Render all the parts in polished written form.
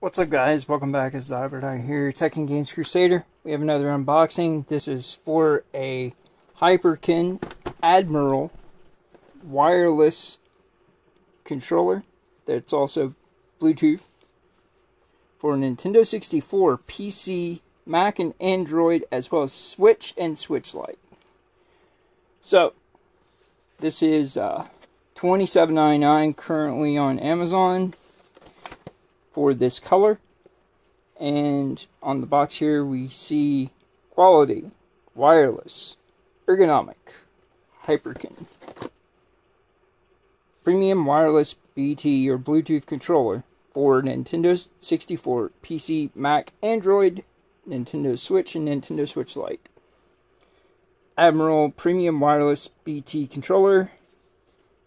What's up, guys? Welcome back. It's Xyber here, Tekken Games Crusader. We have another unboxing. This is for a Hyperkin Admiral wireless controller that's also Bluetooth for Nintendo 64, PC, Mac, and Android, as well as Switch and Switch Lite. So, this is $27.99 currently on Amazon for this color. And on the box here we see quality, wireless, ergonomic, Hyperkin. Premium wireless BT or Bluetooth controller for Nintendo 64, PC, Mac, Android, Nintendo Switch, and Nintendo Switch Lite. Admiral Premium Wireless BT controller,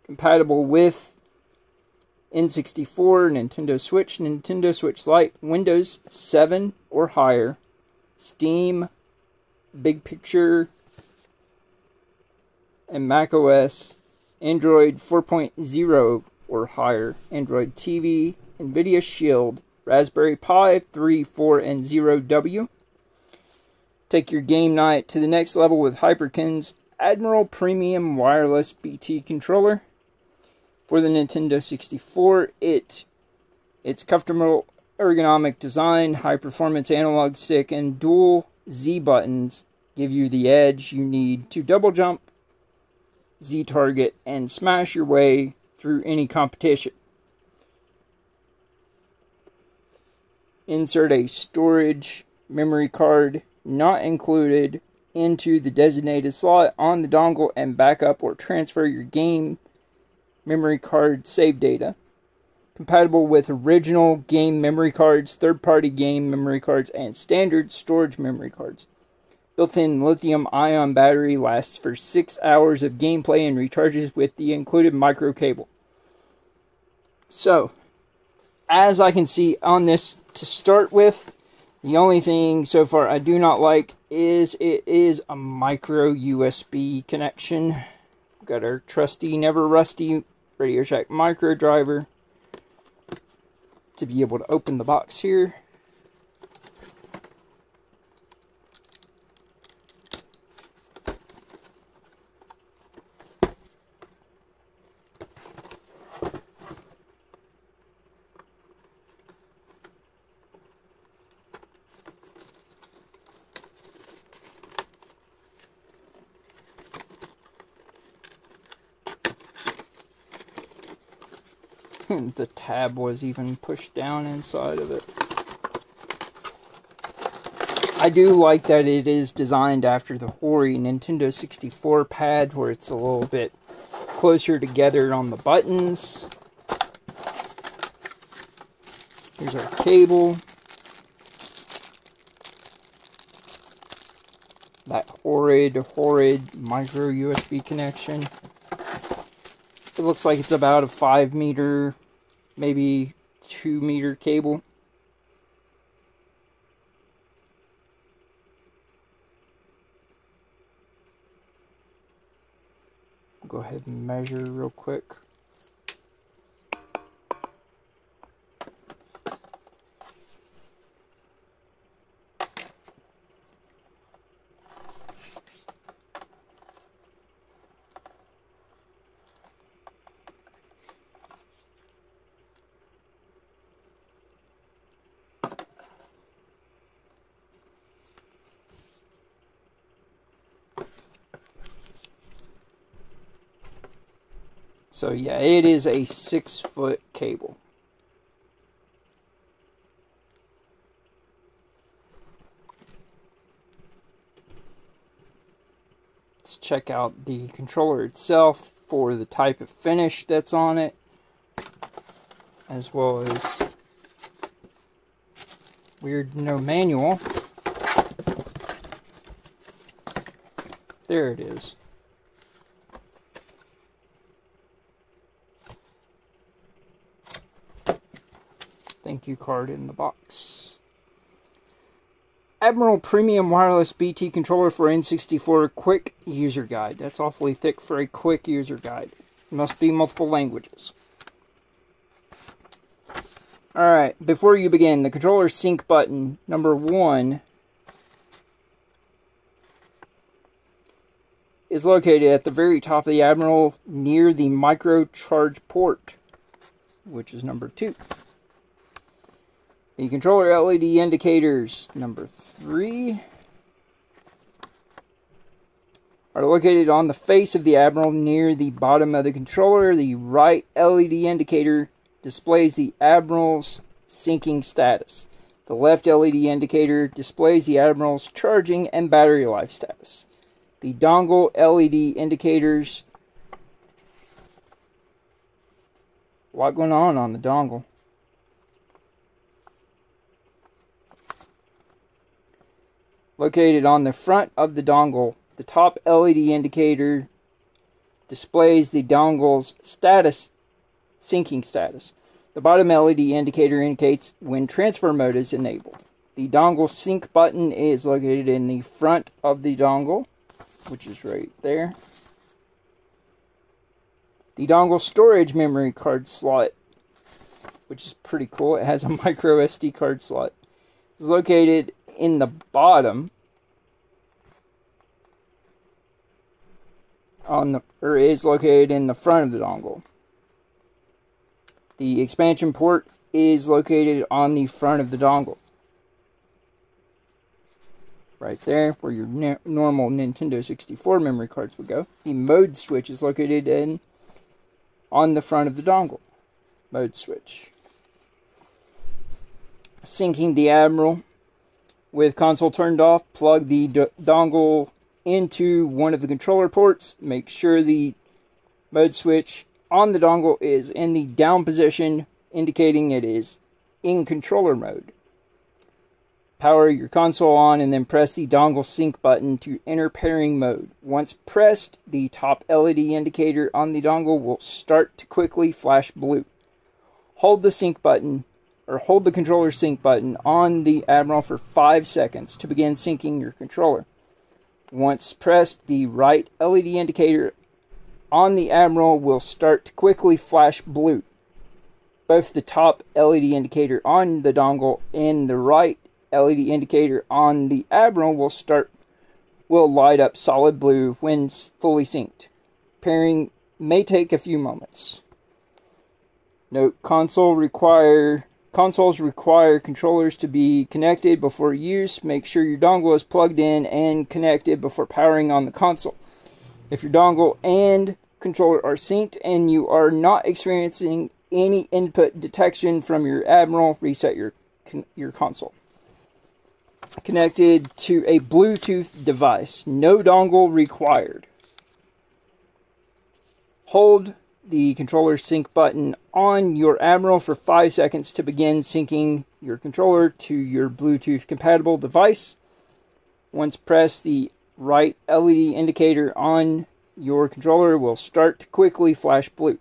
compatible with N64, Nintendo Switch, Nintendo Switch Lite, Windows 7 or higher, Steam, Big Picture, and Mac OS, Android 4.0 or higher, Android TV, NVIDIA Shield, Raspberry Pi 3, 4, and 0W. Take your game night to the next level with Hyperkin's Admiral Premium Wireless BT controller. For the Nintendo 64, its comfortable ergonomic design, high-performance analog stick, and dual Z buttons give you the edge you need to double jump, Z-target, and smash your way through any competition. Insert a storage memory card not included into the designated slot on the dongle and back up or transfer your game memory card save data. Compatible with original game memory cards, third-party game memory cards, and standard storage memory cards. Built-in lithium-ion battery lasts for 6 hours of gameplay and recharges with the included micro cable. So, as I can see on this to start with, the only thing so far I do not like is it is a micro USB connection. Got our trusty, never rusty Radio Shack micro driver to be able to open the box here. The tab was even pushed down inside of it. I do like that it is designed after the hoary Nintendo 64 pad, where it's a little bit closer together on the buttons. Here's our cable. That horrid micro USB connection. It looks like it's about a 5 meter, maybe 2 meter cable. I'll go ahead and measure real quick. So yeah, it is a 6-foot cable. Let's check out the controller itself for the type of finish that's on it, as well as weird no manual. There it is. Thank you card in the box. Admiral Premium Wireless BT Controller for N64 Quick User Guide. That's awfully thick for a quick user guide. It must be multiple languages. Alright, before you begin, the controller sync button, number 1, is located at the very top of the Admiral near the micro charge port, which is number 2. The controller LED indicators, number 3, are located on the face of the Admiral near the bottom of the controller. The right LED indicator displays the Admiral's syncing status. The left LED indicator displays the Admiral's charging and battery life status. The dongle LED indicators. A lot going on the dongle. Located on the front of the dongle, the top LED indicator displays the dongle's status, syncing status. The bottom LED indicator indicates when transfer mode is enabled. The dongle sync button is located in the front of the dongle, which is right there. The dongle storage memory card slot, which is pretty cool. It has a micro SD card slot. Is located in the bottom is located in the front of the dongle. The expansion port is located on the front of the dongle. Right there, where your normal Nintendo 64 memory cards would go. The mode switch is located on the front of the dongle. Mode switch. Syncing the Admiral. With console turned off, plug the dongle into one of the controller ports. Make sure the mode switch on the dongle is in the down position, indicating it is in controller mode. Power your console on and then press the dongle sync button to enter pairing mode. Once pressed, the top LED indicator on the dongle will start to quickly flash blue. Hold the sync button, or hold the controller sync button on the Admiral for 5 seconds to begin syncing your controller. Once pressed, the right LED indicator on the Admiral will start to quickly flash blue. Both the top LED indicator on the dongle and the right LED indicator on the Admiral will light up solid blue when fully synced. Pairing may take a few moments. Note, consoles require controllers to be connected before use. Make sure your dongle is plugged in and connected before powering on the console. If your dongle and controller are synced and you are not experiencing any input detection from your Admiral, reset your console. Connected to a Bluetooth device. No dongle required. Hold the controller sync button on your Admiral for 5 seconds to begin syncing your controller to your Bluetooth compatible device. Once pressed, the right LED indicator on your controller will start to quickly flash blue.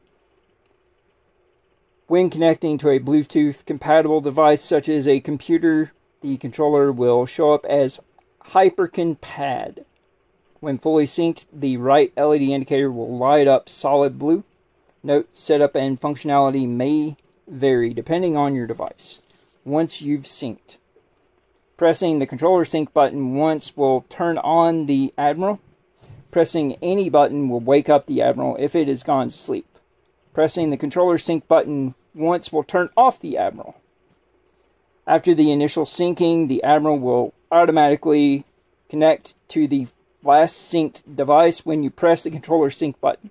When connecting to a Bluetooth compatible device such as a computer, the controller will show up as Hyperkin Pad. When fully synced, the right LED indicator will light up solid blue. Note, setup and functionality may vary depending on your device. Once you've synced, pressing the controller sync button once will turn on the Admiral. Pressing any button will wake up the Admiral if it has gone to sleep. Pressing the controller sync button once will turn off the Admiral. After the initial syncing, the Admiral will automatically connect to the last synced device when you press the controller sync button.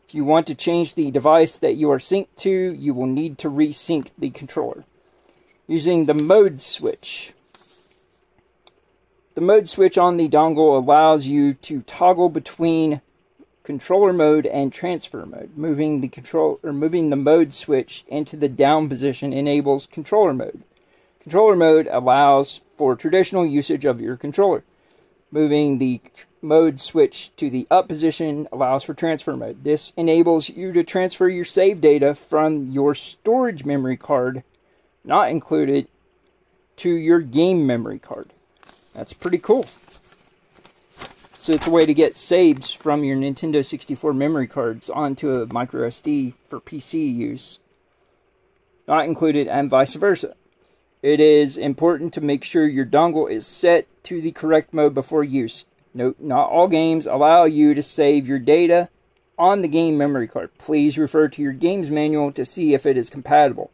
If you want to change the device that you are synced to, you will need to resync the controller. Using the mode switch. The mode switch on the dongle allows you to toggle between controller mode and transfer mode. Moving the mode switch into the down position enables controller mode. Controller mode allows for traditional usage of your controller. Moving the mode switch to the up position allows for transfer mode. This enables you to transfer your save data from your storage memory card, not included, to your game memory card. That's pretty cool. So it's a way to get saves from your Nintendo 64 memory cards onto a micro SD for PC use. not included, and vice versa. It is important to make sure your dongle is set to the correct mode before use. Note, not all games allow you to save your data on the game memory card. Please refer to your game's manual to see if it is compatible.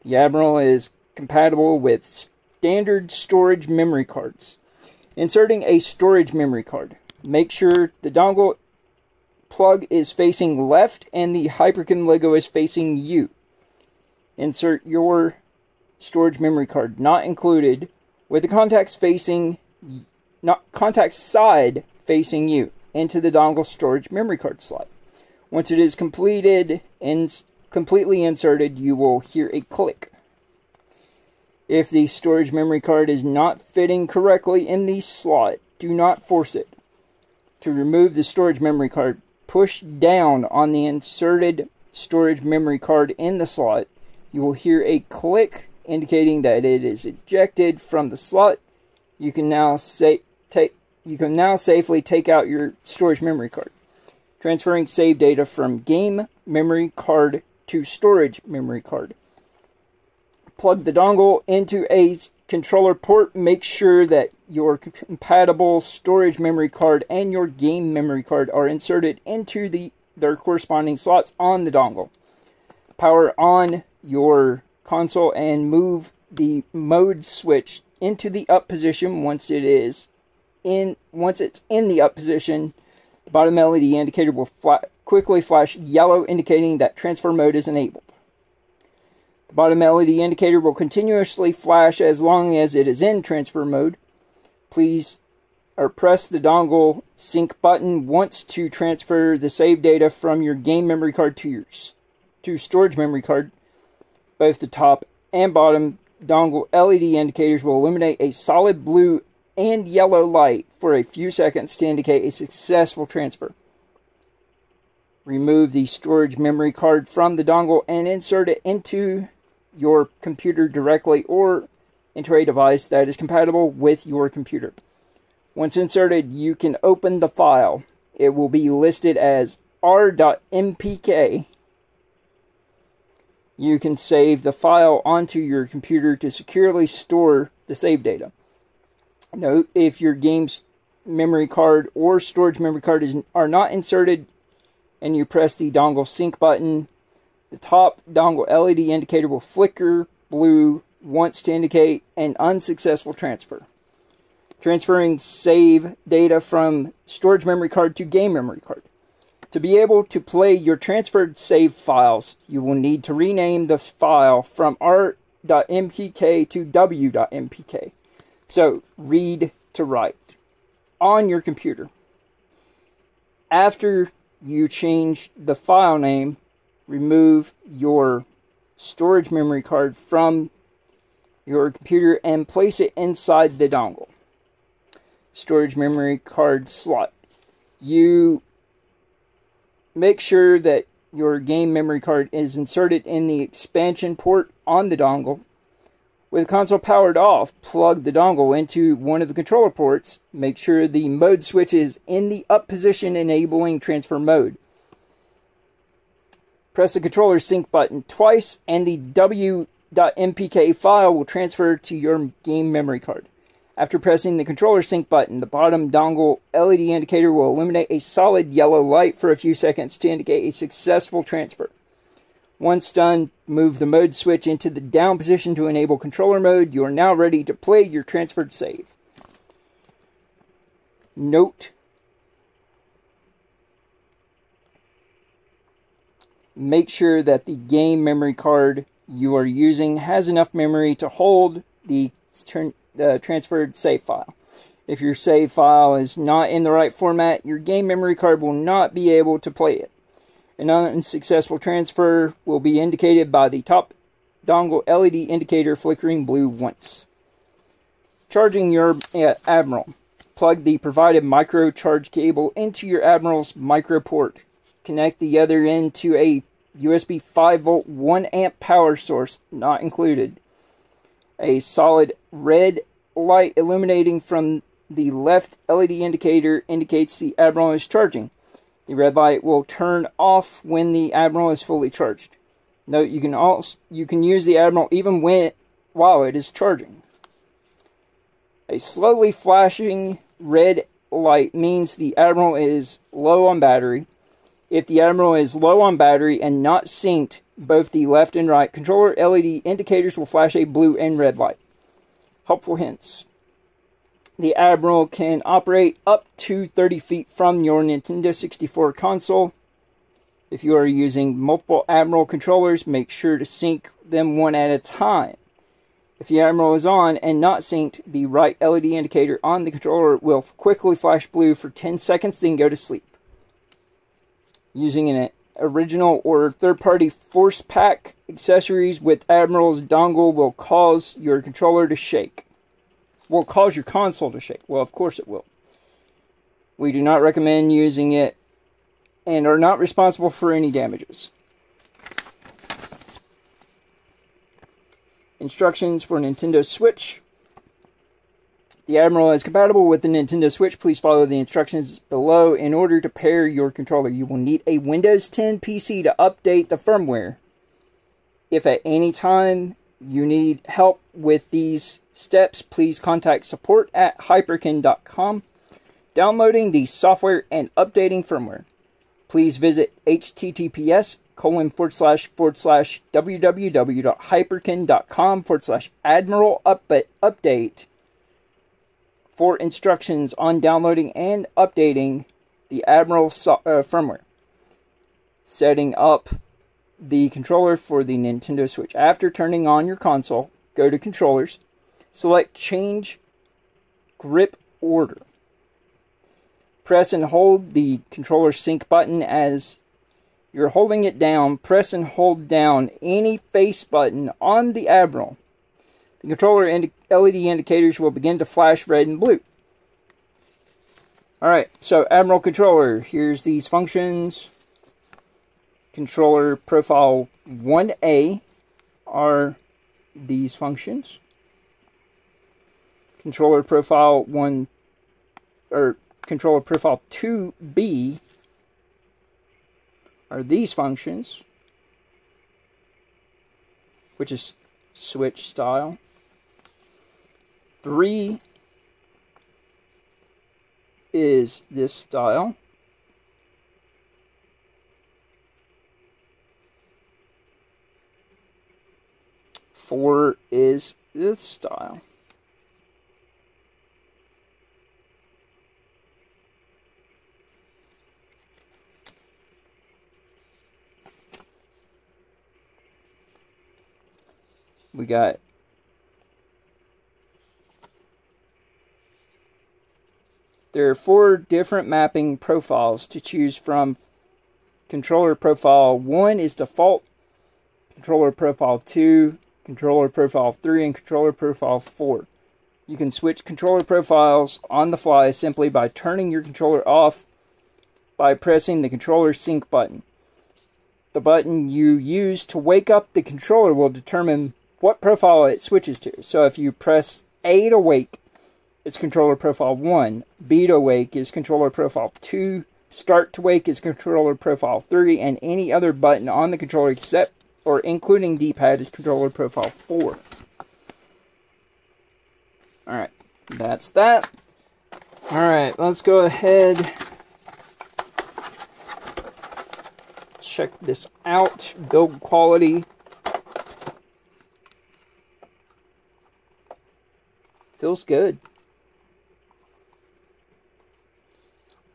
The Admiral is compatible with standard storage memory cards. Inserting a storage memory card. Make sure the dongle plug is facing left and the Hyperkin logo is facing you. Insert your storage memory card, not included, with the contacts side facing you, into the dongle storage memory card slot. Once it is completed and completely inserted, you will hear a click. If the storage memory card is not fitting correctly in the slot, do not force it. To remove the storage memory card, push down on the inserted storage memory card in the slot. You will hear a click indicating that it is ejected from the slot. You can now safely take out your storage memory card. Transferring save data from game memory card to storage memory card. Plug the dongle into a controller port. Make sure that your compatible storage memory card and your game memory card are inserted into their corresponding slots on the dongle. Power on your console and move the mode switch into the up position. Once it's in the up position, the bottom LED indicator will quickly flash yellow, indicating that transfer mode is enabled. The bottom LED indicator will continuously flash as long as it is in transfer mode. Please press the dongle sync button once to transfer the save data from your game memory card to storage memory card. Both the top and bottom dongle LED indicators will illuminate a solid blue and yellow light for a few seconds to indicate a successful transfer. Remove the storage memory card from the dongle and insert it into your computer directly or into a device that is compatible with your computer. Once inserted, you can open the file. It will be listed as r.mpk. You can save the file onto your computer to securely store the save data. Note, if your game's memory card or storage memory card are not inserted and you press the dongle sync button, the top dongle LED indicator will flicker blue once to indicate an unsuccessful transfer. Transferring save data from storage memory card to game memory card. To be able to play your transferred save files, you will need to rename the file from r.mpk to w.mpk. So, read to write on your computer. After you change the file name, remove your storage memory card from your computer and place it inside the dongle. Storage memory card slot. You make sure that your game memory card is inserted in the expansion port on the dongle. With the console powered off, plug the dongle into one of the controller ports. Make sure the mode switch is in the up position, enabling transfer mode. Press the controller sync button twice and the w.mpk file will transfer to your game memory card. After pressing the controller sync button, the bottom dongle LED indicator will illuminate a solid yellow light for a few seconds to indicate a successful transfer. Once done, move the mode switch into the down position to enable controller mode. You are now ready to play your transferred save. Note: make sure that the game memory card you are using has enough memory to hold the transferred save file. If your save file is not in the right format, your game memory card will not be able to play it. An unsuccessful transfer will be indicated by the top dongle LED indicator flickering blue once. Charging your Admiral. Plug the provided micro charge cable into your Admiral's micro port. Connect the other end to a USB 5V 1 amp power source, not included. A solid red light illuminating from the left LED indicator indicates the Admiral is charging. The red light will turn off when the Admiral is fully charged. Note you can use the Admiral even while it is charging. A slowly flashing red light means the Admiral is low on battery. If the Admiral is low on battery and not synced, both the left and right controller LED indicators will flash a blue and red light. Helpful hints. The Admiral can operate up to 30 feet from your Nintendo 64 console. If you are using multiple Admiral controllers, make sure to sync them one at a time. If the Admiral is on and not synced, the right LED indicator on the controller will quickly flash blue for 10 seconds, then go to sleep. Using an original or third-party Force Pack accessories with Admiral's dongle will cause your controller to shake. Will cause your console to shake. Well, of course it will. We do not recommend using it and are not responsible for any damages. Instructions for Nintendo Switch. The Admiral is compatible with the Nintendo Switch. Please follow the instructions below in order to pair your controller. You will need a Windows 10 PC to update the firmware. If at any time you need help with these steps, please contact support@hyperkin.com. Downloading the software and updating firmware. Please visit https://www.hyperkin.com/admiral update for instructions on downloading and updating the Admiral firmware. Setting up the controller for the Nintendo Switch. After turning on your console, go to Controllers, select Change Grip Order. Press and hold the controller sync button. As you're holding it down, press and hold down any face button on the Admiral. The controller LED indicators will begin to flash red and blue. Alright, so Admiral controller, here's these functions. Controller profile 1A are these functions. Controller profile 2B are these functions, which is switch style. 3 is this style. 4 is this style. We got there are 4 different mapping profiles to choose from. Controller profile 1 is default, controller profile 2, controller profile 3, and controller profile 4. You can switch controller profiles on the fly simply by turning your controller off by pressing the controller sync button. The button you use to wake up the controller will determine what profile it switches to. So if you press A to wake, it's controller profile 1. B to wake is controller profile 2. Start to wake is controller profile 3. And any other button on the controller except or including D-pad is controller profile 4. Alright, that's that. Alright, let's go ahead. Check this out. Build quality. Feels good.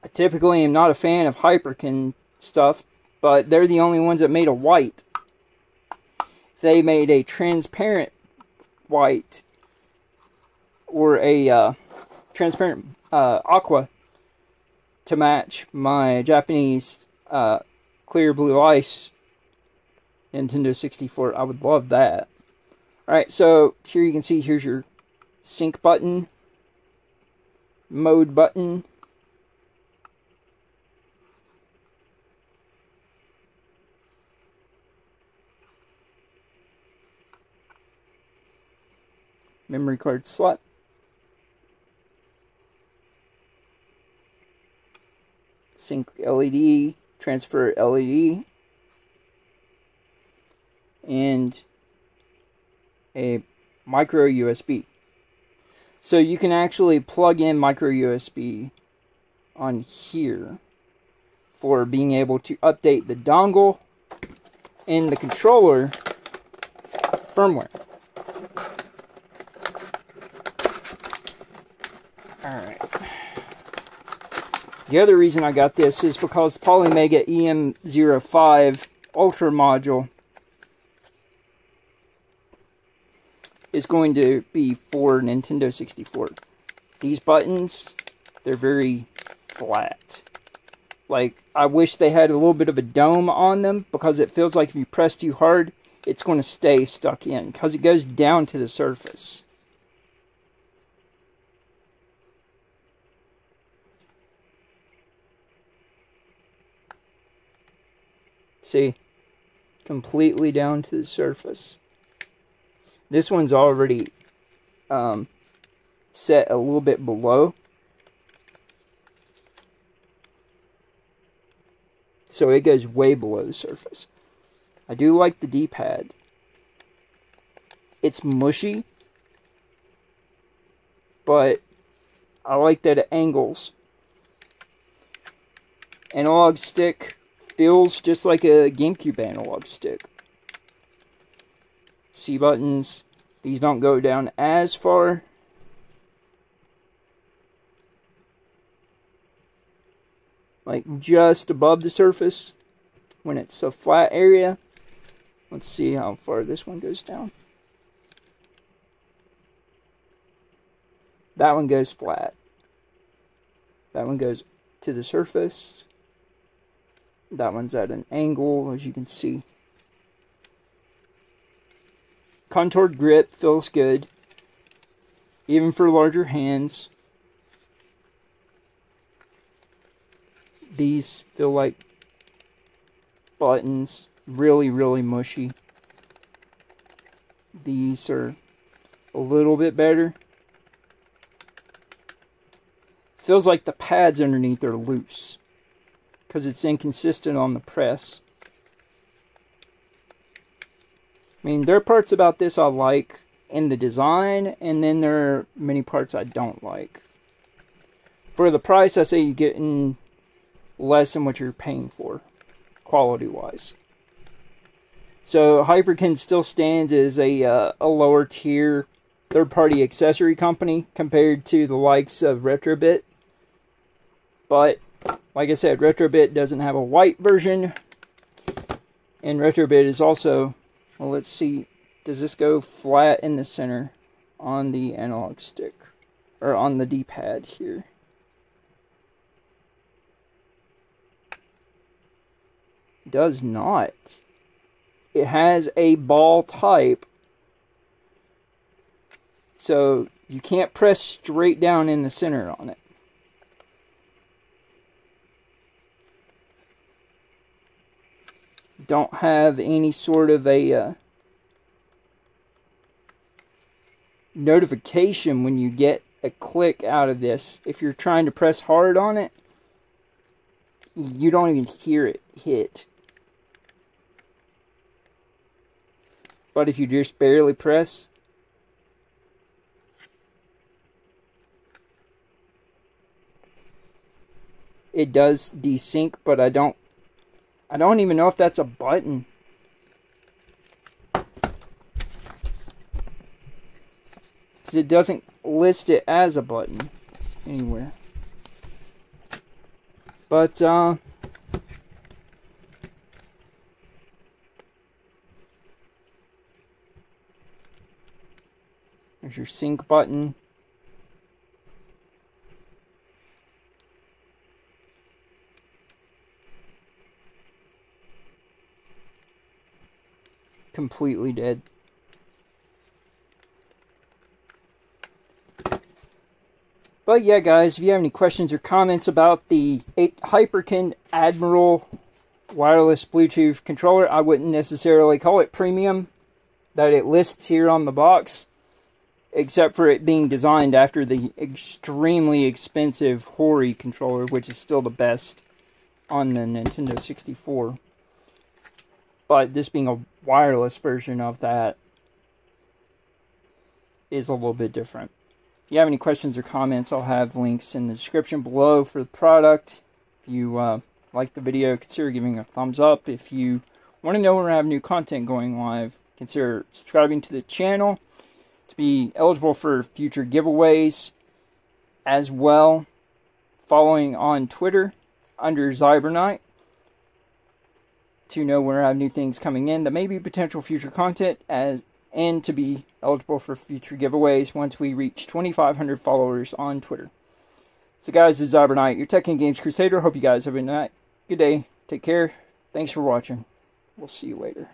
I typically am not a fan of Hyperkin stuff, but they're the only ones that made a white. If they made a transparent white or a transparent aqua to match my Japanese clear blue ice Nintendo 64, I would love that. Alright, so here you can see, here's your sync button, mode button, memory card slot, sync LED, transfer LED, and a micro USB. So you can actually plug in micro USB on here for being able to update the dongle and the controller firmware. Alright. The other reason I got this is because Polymega EM05 Ultra module is going to be for Nintendo 64. These buttons, they're very flat. Like, I wish they had a little bit of a dome on them, because it feels like if you press too hard, it's going to stay stuck in, because it goes down to the surface. See? Completely down to the surface. This one's already set a little bit below. So it goes way below the surface. I do like the D-pad. It's mushy, but I like that it angles. Analog stick feels just like a GameCube analog stick. C buttons, these don't go down as far. Like just above the surface when it's a flat area. Let's see how far this one goes down. That one goes flat. That one goes to the surface. That one's at an angle, as you can see. Contoured grip feels good, even for larger hands. These feel like buttons, really, really mushy. These are a little bit better. Feels like the pads underneath are loose, because it's inconsistent on the press. I mean, there are parts about this I like in the design, and then there are many parts I don't like. For the price, I say you're getting less than what you're paying for, quality-wise. So, Hyperkin still stands as a lower tier third-party accessory company compared to the likes of Retrobit. But, like I said, Retrobit doesn't have a white version, and Retrobit is also, well, let's see, does this go flat in the center on the analog stick, or on the D-pad here? Does not. It has a ball type, so you can't press straight down in the center on it. Don't have any sort of a notification when you get a click out of this. If you're trying to press hard on it, you don't even hear it hit. But if you just barely press, it does desync, but I don't even know if that's a button. Because it doesn't list it as a button anywhere. But, there's your sync button. Completely dead. But yeah, guys, if you have any questions or comments about the Hyperkin Admiral wireless Bluetooth controller, I wouldn't necessarily call it premium that it lists here on the box, except for it being designed after the extremely expensive Hori controller, which is still the best on the Nintendo 64. But this being a wireless version of that is a little bit different. If you have any questions or comments, I'll have links in the description below for the product. If you like the video, consider giving a thumbs up. If you want to know when I have new content going live, consider subscribing to the channel to be eligible for future giveaways, as well following on Twitter under Xyber to know when I have new things coming in that may be potential future content, and to be eligible for future giveaways once we reach 2,500 followers on Twitter. So guys, this is Xyber, your Tech and Games Crusader. Hope you guys have a good day. Take care. Thanks for watching. We'll see you later.